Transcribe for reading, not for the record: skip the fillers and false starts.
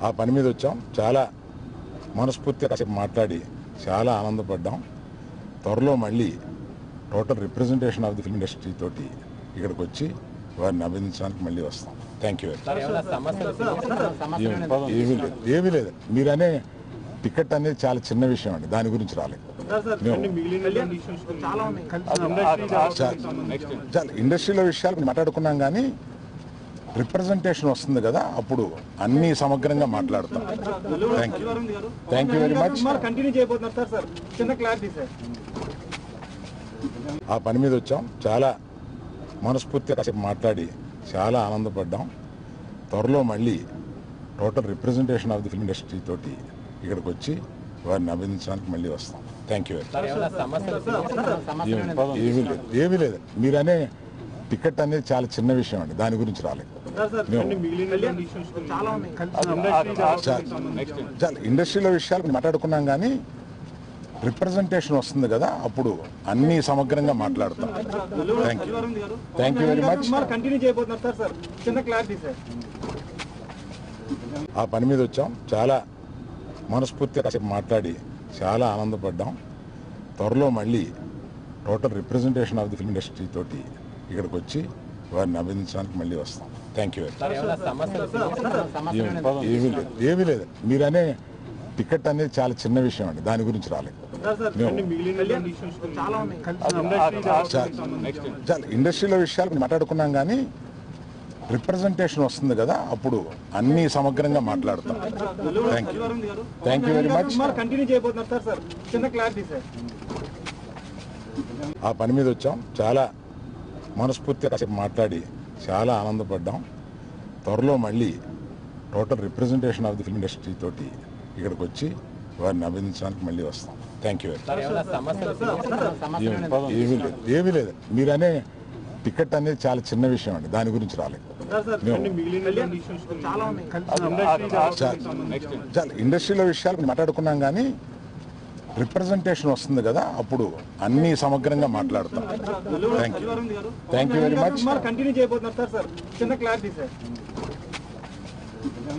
ఆ పని మీద వచ్చాం. చాలా మనస్ఫూర్తిగా కాసేపు మాట్లాడి చాలా ఆనందపడ్డాం. త్వరలో మళ్ళీ total representation of the film industry తోటి ఇక్కడికి వచ్చి వారిని అభినందించడానికి మళ్ళీ వస్తాం. Thank you. ఏమీ లేదు. మీరనే టికెట్ అనేది చాలా చిన్న విషయం అండి, దాని గురించి రాలేదు. చాలా ఇండస్ట్రీలో విషయాలు మాట్లాడుకున్నాం, కానీ రిప్రజెంటేషన్ వస్తుంది కదా, అప్పుడు అన్ని సమగ్రంగా మాట్లాడతాం. Thank you very much. ఆ పని మీద వచ్చాం. చాలా మనస్ఫూర్తిగా కాసేపు మాట్లాడి చాలా ఆనందపడ్డాం. త్వరలో మళ్ళీ total representation of the film industry తోటి ఇక్కడికి వచ్చి వారిని అభినందించడానికి మళ్ళీ వస్తాం. Thank you. ఏమీ లేదు. మీరనే టికెట్ అనేది చాలా చిన్న విషయం అండి, దాని గురించి రాలేదు. చాలా ఇండస్ట్రీలో విషయాలు మాట్లాడుకున్నాం, కానీ రిప్రజెంటేషన్ వస్తుంది కదా, అప్పుడు అన్ని సమగ్రంగా మాట్లాడతాం. Thank you very much. ఆ పని మీద వచ్చాం. చాలా మనస్ఫూర్తిగా కాసేపు మాట్లాడి చాలా ఆనందపడ్డాం. త్వరలో మళ్ళీ total representation of the film industry తోటి ఇక్కడికి వచ్చి వారిని అభినందించడానికి మళ్ళీ వస్తాం. Thank you. ఏమీ లేదు. మీరనే టికెట్ అనేది చాలా చిన్న విషయం అండి, దాని గురించి రాలేదు. చాలా ఇండస్ట్రీలో విషయాలు మాట్లాడుకున్నాం, కానీ రిప్రజెంటేషన్ వస్తుంది కదా, అప్పుడు అన్ని సమగ్రంగా మాట్లాడతాం. Thank you very much. ఆ పని మీద వచ్చాం. చాలా మనస్ఫూర్తిగా కాసేపు మాట్లాడి చాలా ఆనందపడ్డాం. త్వరలో మళ్ళీ total representation of the film industry తోటి ఇక్కడికి వచ్చి వారిని అభినందించడానికి మళ్ళీ వస్తాం. Thank you. ఏమీ లేదు. మీరనే టికెట్ అనేది చాలా చిన్న విషయం అండి, దాని గురించి రాలేదు. చాలా ఇండస్ట్రీలో విషయాలు మాట్లాడుకున్నాం, కానీ రిప్రజెంటేషన్ వస్తుంది కదా, అప్పుడు అన్ని సమగ్రంగా మాట్లాడతాం. Thank you very much.